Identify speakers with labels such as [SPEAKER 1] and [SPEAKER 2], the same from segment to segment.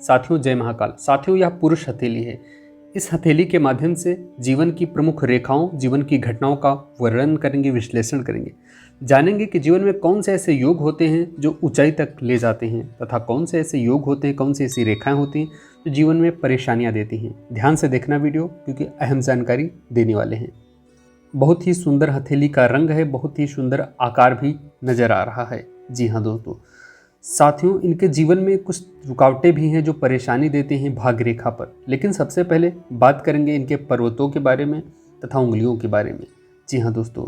[SPEAKER 1] साथियों जय महाकाल। साथियों यह पुरुष हथेली है। इस हथेली के माध्यम से जीवन की प्रमुख रेखाओं, जीवन की घटनाओं का वर्णन करेंगे, विश्लेषण करेंगे। जानेंगे कि जीवन में कौन से ऐसे योग होते हैं जो ऊंचाई तक ले जाते हैं तथा कौन से ऐसे योग होते हैं, कौन सी ऐसी रेखाएं होती हैं जो जीवन में परेशानियां देती हैं। ध्यान से देखना वीडियो, क्योंकि अहम जानकारी देने वाले हैं। बहुत ही सुंदर हथेली का रंग है, बहुत ही सुंदर आकार भी नजर आ रहा है। जी हाँ दोस्तों, साथियों इनके जीवन में कुछ रुकावटें भी हैं जो परेशानी देते हैं भाग्य रेखा पर। लेकिन सबसे पहले बात करेंगे इनके पर्वतों के बारे में तथा उंगलियों के बारे में। जी हाँ दोस्तों,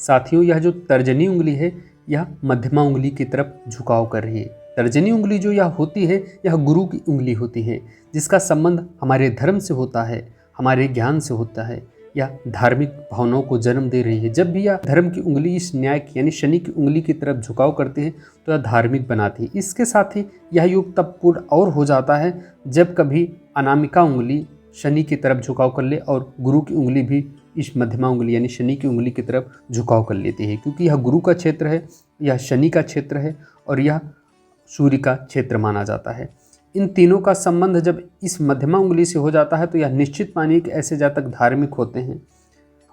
[SPEAKER 1] साथियों यह जो तर्जनी उंगली है यह मध्यमा उंगली की तरफ झुकाव कर रही है। तर्जनी उंगली जो यह होती है यह गुरु की उंगली होती है, जिसका संबंध हमारे धर्म से होता है, हमारे ज्ञान से होता है। यह धार्मिक भावनाओं को जन्म दे रही है। जब भी यह धर्म की उंगली इस न्याय की यानी शनि की उंगली की तरफ झुकाव करती है तो यह धार्मिक बनाती है। इसके साथ ही यह योग तब पूर्ण और हो जाता है जब कभी अनामिका उंगली शनि की तरफ झुकाव कर ले और गुरु की उंगली भी इस मध्यमा उंगली यानी शनि की उंगली की तरफ झुकाव कर लेती है, क्योंकि यह गुरु का क्षेत्र है, यह शनि का क्षेत्र है और यह सूर्य का क्षेत्र माना जाता है। इन तीनों का संबंध जब इस मध्यमा उंगली से हो जाता है तो यह निश्चित मानिए कि ऐसे जातक धार्मिक होते हैं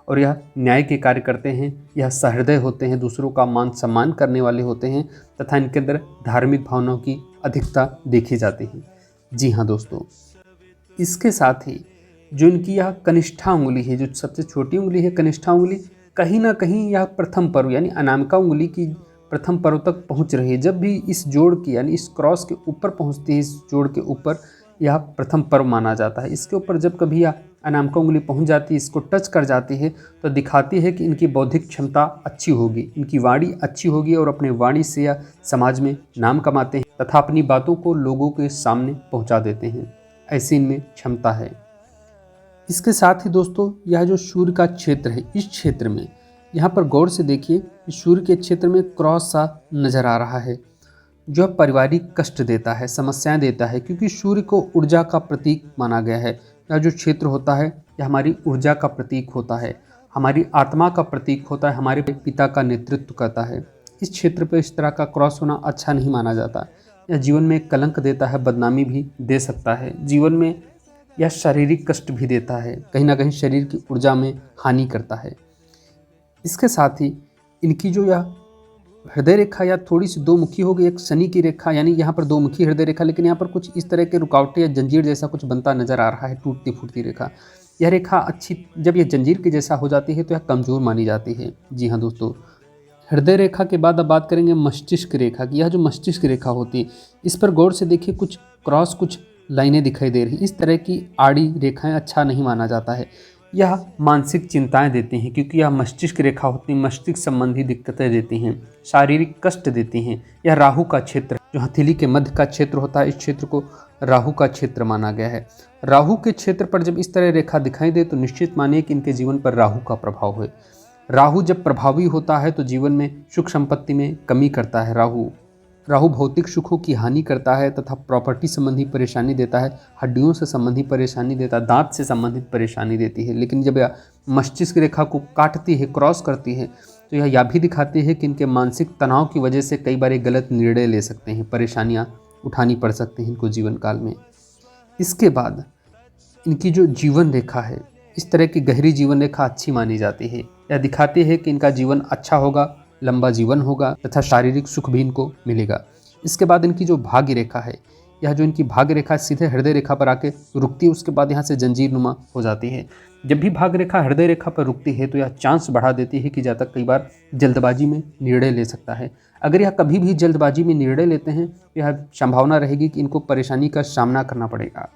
[SPEAKER 1] और यह न्याय के कार्य करते हैं, यह सहृदय होते हैं, दूसरों का मान सम्मान करने वाले होते हैं तथा इनके अंदर धार्मिक भावनाओं की अधिकता देखी जाती है। जी हाँ दोस्तों, इसके साथ ही जो इनकी यह कनिष्ठा उंगली है, जो सबसे छोटी उंगली है कनिष्ठा उंगली, कहीं ना कहीं यह प्रथम पर्व यानी अनामिका उंगली की प्रथम पर्व तक पहुंच रही है। जब भी इस जोड़ की यानी इस क्रॉस के ऊपर पहुंचती है, इस जोड़ के ऊपर, यह प्रथम पर्व माना जाता है। इसके ऊपर जब कभी यह अनामिका उंगली पहुंच जाती है, इसको टच कर जाती है तो दिखाती है कि इनकी बौद्धिक क्षमता अच्छी होगी, इनकी वाणी अच्छी होगी और अपने वाणी से यह समाज में नाम कमाते हैं तथा अपनी बातों को लोगों के सामने पहुँचा देते हैं। ऐसी इनमें क्षमता है। इसके साथ ही दोस्तों यह जो सूर्य का क्षेत्र है, इस क्षेत्र में यहाँ पर गौर से देखिए, सूर्य के क्षेत्र में क्रॉस सा नजर आ रहा है जो पारिवारिक कष्ट देता है, समस्याएं देता है, क्योंकि सूर्य को ऊर्जा का प्रतीक माना गया है। यह जो क्षेत्र होता है यह हमारी ऊर्जा का प्रतीक होता है, हमारी आत्मा का प्रतीक होता है, हमारे पिता का नेतृत्व करता है। इस क्षेत्र पर इस तरह का क्रॉस होना अच्छा नहीं माना जाता। यह जीवन में कलंक देता है, बदनामी भी दे सकता है, जीवन में यह शारीरिक कष्ट भी देता है, कहीं ना कहीं शरीर की ऊर्जा में हानि करता है। इसके साथ ही इनकी जो यह हृदय रेखा या थोड़ी सी दो मुखी होगी, एक शनि की रेखा यानी यहाँ पर दो मुखी हृदय रेखा, लेकिन यहाँ पर कुछ इस तरह के रुकावटें या जंजीर जैसा कुछ बनता नजर आ रहा है, टूटती फूटती रेखा। यह रेखा अच्छी, जब यह जंजीर के जैसा हो जाती है तो यह कमजोर मानी जाती है। जी हाँ दोस्तों, हृदय रेखा के बाद अब बात करेंगे मस्तिष्क रेखा की। यह जो मस्तिष्क रेखा होती है इस पर गौर से देखिए, कुछ क्रॉस, कुछ लाइनें दिखाई दे रही। इस तरह की आड़ी रेखाएं अच्छा नहीं माना जाता है। यह मानसिक चिंताएं देती हैं, क्योंकि यह मस्तिष्क रेखा होती है, मस्तिष्क संबंधी दिक्कतें देती हैं, शारीरिक कष्ट देती हैं। यह राहु का क्षेत्र, जो हथेली के मध्य का क्षेत्र होता है, इस क्षेत्र को राहु का क्षेत्र माना गया है। राहु के क्षेत्र पर जब इस तरह रेखा दिखाई दे तो निश्चित मानिए कि इनके जीवन पर राहु का प्रभाव है। राहु जब प्रभावी होता है तो जीवन में सुख संपत्ति में कमी करता है। राहु भौतिक सुखों की हानि करता है तथा प्रॉपर्टी संबंधी परेशानी देता है, हड्डियों से संबंधी परेशानी देता है, दांत से संबंधित परेशानी देती है। लेकिन जब यह मस्तिष्क रेखा को काटती है, क्रॉस करती है, तो यह भी दिखाती है कि इनके मानसिक तनाव की वजह से कई बार गलत निर्णय ले सकते हैं, परेशानियां उठानी पड़ सकती हैं इनको जीवन काल में। इसके बाद इनकी जो जीवन रेखा है, इस तरह की गहरी जीवन रेखा अच्छी मानी जाती है। यह दिखाती है कि इनका जीवन अच्छा होगा, लंबा जीवन होगा तथा शारीरिक सुख भी इनको मिलेगा। इसके बाद इनकी जो भाग्य रेखा है, यह जो इनकी भाग्य रेखा सीधे हृदय रेखा पर आके रुकती है, उसके बाद यहाँ से जंजीर नुमा हो जाती है। जब भी भाग्य रेखा हृदय रेखा पर रुकती है तो यह चांस बढ़ा देती है कि जातक कई बार जल्दबाजी में निर्णय ले सकता है। अगर यह कभी भी जल्दबाजी में निर्णय लेते हैं तो यह संभावना रहेगी कि इनको परेशानी का सामना करना पड़ेगा।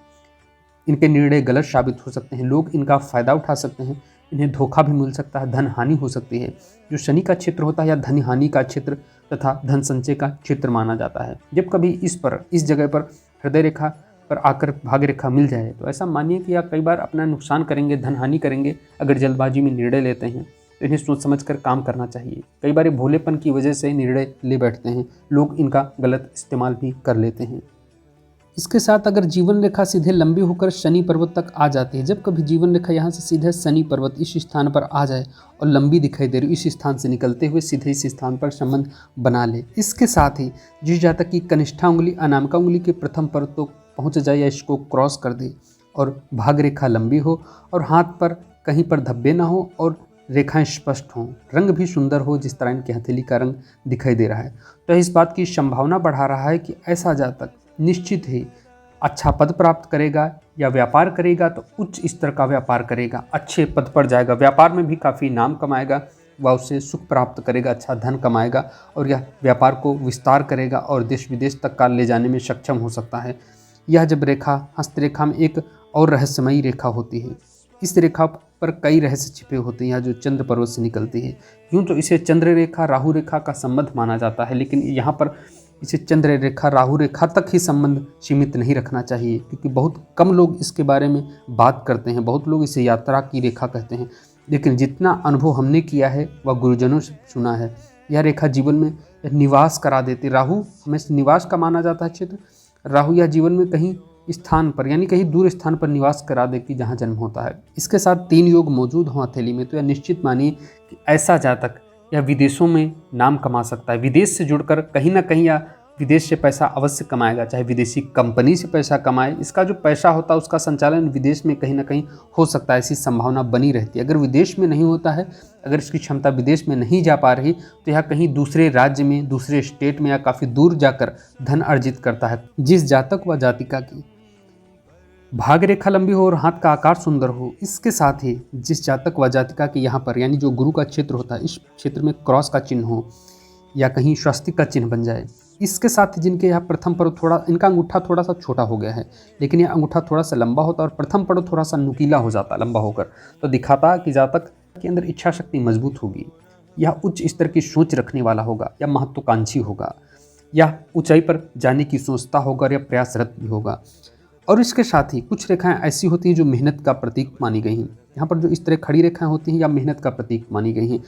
[SPEAKER 1] इनके निर्णय गलत साबित हो सकते हैं, लोग इनका फ़ायदा उठा सकते हैं, इन्हें धोखा भी मिल सकता है, धन हानि हो सकती है। जो शनि का क्षेत्र होता है या धन हानि का क्षेत्र तथा धन संचय का क्षेत्र माना जाता है। जब कभी इस जगह पर हृदय रेखा पर आकर भाग्य रेखा मिल जाए तो ऐसा मानिए कि आप कई बार अपना नुकसान करेंगे, धन हानि करेंगे। अगर जल्दबाजी में निर्णय लेते हैं तो इन्हें सोच समझ कर काम करना चाहिए। कई बार भोलेपन की वजह से निर्णय ले बैठते हैं, लोग इनका गलत इस्तेमाल भी कर लेते हैं। इसके साथ अगर जीवन रेखा सीधे लंबी होकर शनि पर्वत तक आ जाती है, जब कभी जीवन रेखा यहाँ से सीधे शनि पर्वत इस स्थान पर आ जाए और लंबी दिखाई दे रही, इस स्थान से निकलते हुए सीधे इस स्थान पर संबंध बना ले। इसके साथ ही जिस जातक की कनिष्ठा उंगली अनामिका उंगली के प्रथम पर्वत पहुंच जाए या इसको क्रॉस कर दे, और भाग रेखा लंबी हो और हाथ पर कहीं पर धब्बे ना हो और रेखाएं स्पष्ट हों, रंग भी सुंदर हो जिस तरह इनकी हथेली का रंग दिखाई दे रहा है। तो इस बात की संभावना बढ़ा रहा है कि ऐसा जातक निश्चित ही अच्छा पद प्राप्त करेगा, या व्यापार करेगा तो उच्च स्तर का व्यापार करेगा, अच्छे पद पर जाएगा, व्यापार में भी काफ़ी नाम कमाएगा, वह उससे सुख प्राप्त करेगा, अच्छा धन कमाएगा और यह व्यापार को विस्तार करेगा और देश विदेश तक का ले जाने में सक्षम हो सकता है। यह जब रेखा हस्तरेखा में एक और रहस्यमयी रेखा होती है, इस रेखा पर कई रहस्य छिपे होते हैं जो चंद्र पर्वत से निकलती है। यूँ तो इसे चंद्र रेखा राहु रेखा का संबंध माना जाता है, लेकिन यहाँ पर इसे चंद्र रेखा राहु रेखा तक ही संबंध सीमित नहीं रखना चाहिए, क्योंकि बहुत कम लोग इसके बारे में बात करते हैं। बहुत लोग इसे यात्रा की रेखा कहते हैं, लेकिन जितना अनुभव हमने किया है वह गुरुजनों से सुना है, यह रेखा जीवन में निवास करा देती। राहु हमेशा निवास का माना जाता है क्षेत्र। राहु यह जीवन में कहीं स्थान पर यानी कहीं दूर स्थान पर निवास करा देती जहाँ जन्म होता है। इसके साथ 3 योग मौजूद हों हथेली में तो यह निश्चित मानिए कि ऐसा जातक या विदेशों में नाम कमा सकता है। विदेश से जुड़कर कहीं ना कहीं या विदेश से पैसा अवश्य कमाएगा, चाहे विदेशी कंपनी से पैसा कमाए, इसका जो पैसा होता है उसका संचालन विदेश में कहीं ना कहीं हो सकता है, ऐसी संभावना बनी रहती है। अगर विदेश में नहीं होता है, अगर इसकी क्षमता विदेश में नहीं जा पा रही, तो यह कहीं दूसरे राज्य में, दूसरे स्टेट में या काफ़ी दूर जाकर धन अर्जित करता है। जिस जातक व जातिका की भाग रेखा लंबी हो और हाथ का आकार सुंदर हो, इसके साथ ही जिस जातक व जातिका के यहाँ पर यानी जो गुरु का क्षेत्र होता है, इस क्षेत्र में क्रॉस का चिन्ह हो या कहीं स्वस्तिक का चिन्ह बन जाए, इसके साथ जिनके यहाँ प्रथम पर्व थोड़ा, इनका अंगूठा थोड़ा सा छोटा हो गया है, लेकिन यह अंगूठा थोड़ा सा लंबा होता है और प्रथम पर्व थोड़ा सा नुकीला हो जाता लंबा होकर, तो दिखाता कि जातक के अंदर इच्छा शक्ति मजबूत होगी, यह उच्च स्तर की सोच रखने वाला होगा, या महत्वाकांक्षी होगा, या ऊंचाई पर जाने की सोचता होगा, या प्रयासरत भी होगा। और इसके साथ ही कुछ रेखाएं ऐसी होती हैं जो मेहनत का प्रतीक मानी गई हैं। यहाँ पर जो इस तरह खड़ी रेखाएं होती हैं या मेहनत का प्रतीक मानी गई हैं।